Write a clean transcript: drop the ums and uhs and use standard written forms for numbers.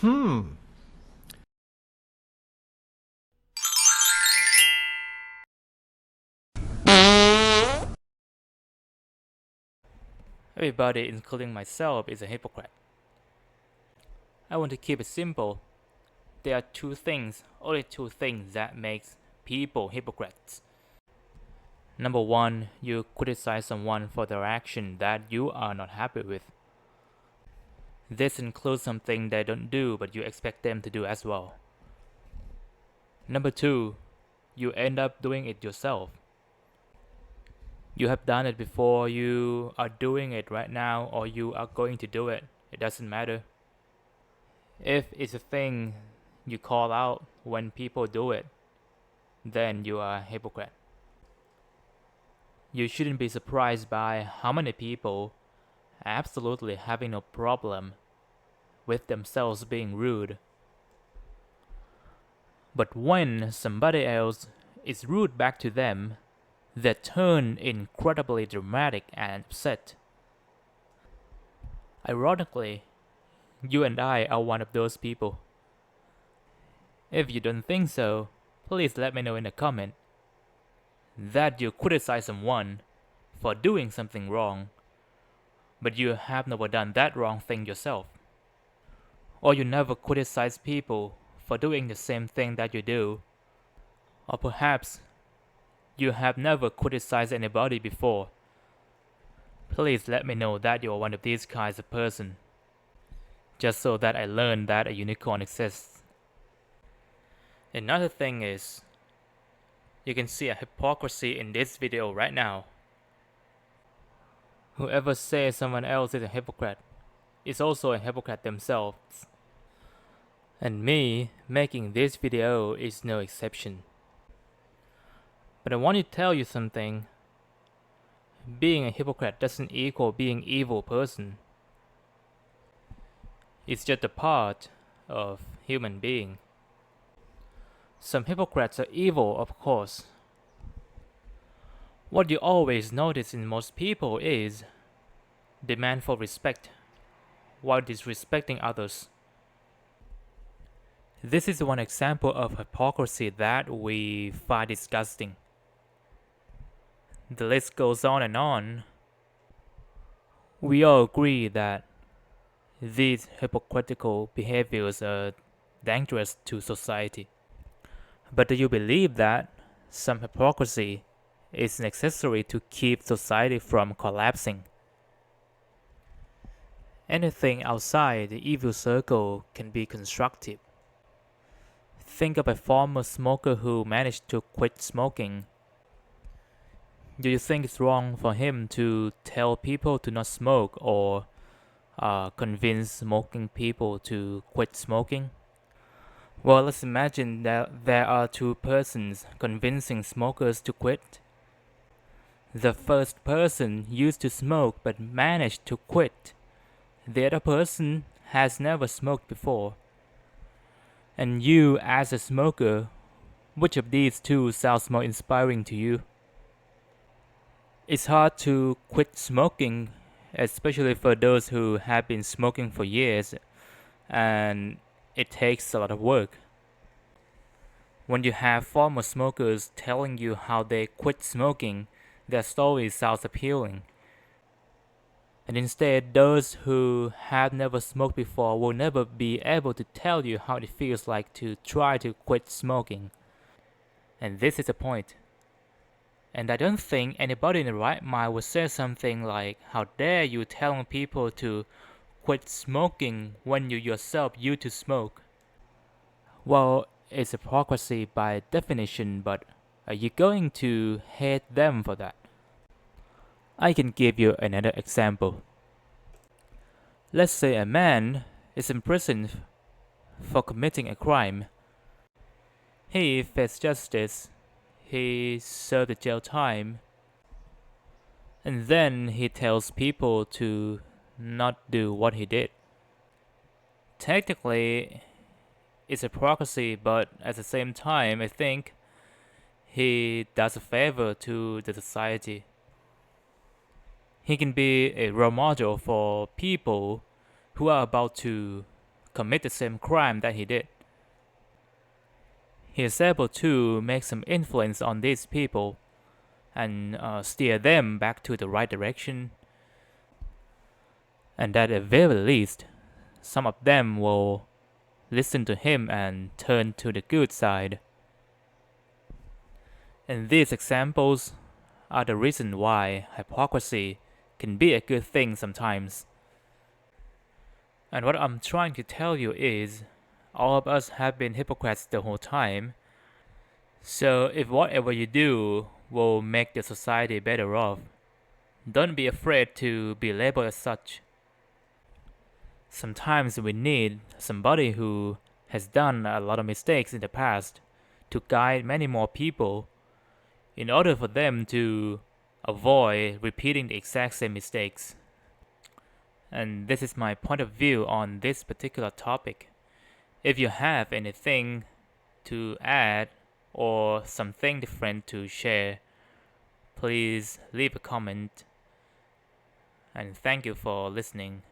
Everybody, including myself, is a hypocrite. I want to keep it simple. There are only two things that makes people hypocrites. Number one, you criticize someone for their action that you are not happy with. This includes something they don't do but you expect them to do as well. Number two, you end up doing it yourself. You have done it before, you are doing it right now, or you are going to do it. It doesn't matter. If it's a thing you call out when people do it, then you are a hypocrite. You shouldn't be surprised by how many people absolutely having no problem with themselves being rude. But when somebody else is rude back to them, they turn incredibly dramatic and upset. Ironically, you and I are one of those people. If you don't think so, please let me know in a comment that you criticize someone for doing something wrong, but you have never done that wrong thing yourself. Or you never criticize people for doing the same thing that you do. Or perhaps you have never criticized anybody before. Please let me know that you are one of these kinds of person, just so that I learn that a unicorn exists. Another thing is, you can see a hypocrisy in this video right now. Whoever says someone else is a hypocrite is also a hypocrite themselves. And me making this video is no exception. But I want to tell you something. Being a hypocrite doesn't equal being an evil person. It's just a part of human being. Some hypocrites are evil, of course. What you always notice in most people is demand for respect while disrespecting others. This is one example of hypocrisy that we find disgusting. The list goes on and on. We all agree that these hypocritical behaviors are dangerous to society. But do you believe that some hypocrisy is necessary to keep society from collapsing? Anything outside the evil circle can be constructive. Think of a former smoker who managed to quit smoking. Do you think it's wrong for him to tell people to not smoke or convince smoking people to quit smoking? Well, let's imagine that there are two persons convincing smokers to quit. The first person used to smoke but managed to quit. The other person has never smoked before. And you, as a smoker, which of these two sounds more inspiring to you? It's hard to quit smoking, especially for those who have been smoking for years, and it takes a lot of work. When you have former smokers telling you how they quit smoking, their story sounds appealing. And instead, those who have never smoked before will never be able to tell you how it feels like to try to quit smoking. And this is the point. And I don't think anybody in the right mind would say something like, how dare you telling people to quit smoking when you yourself used to smoke? Well, it's hypocrisy by definition, but are you going to hate them for that? I can give you another example. Let's say a man is imprisoned for committing a crime. He faced justice, he served the jail time, and then he tells people to not do what he did. Technically, it's hypocrisy, but at the same time, I think he does a favor to the society. He can be a role model for people who are about to commit the same crime that he did. He is able to make some influence on these people and steer them back to the right direction. And at the very least, some of them will listen to him and turn to the good side. And these examples are the reason why hypocrisy can be a good thing sometimes. And what I'm trying to tell you is, all of us have been hypocrites the whole time. So if whatever you do will make the society better off, don't be afraid to be labeled as such. Sometimes we need somebody who has done a lot of mistakes in the past to guide many more people in order for them to avoid repeating the exact same mistakes. And this is my point of view on this particular topic. If you have anything to add or something different to share, please leave a comment. And thank you for listening.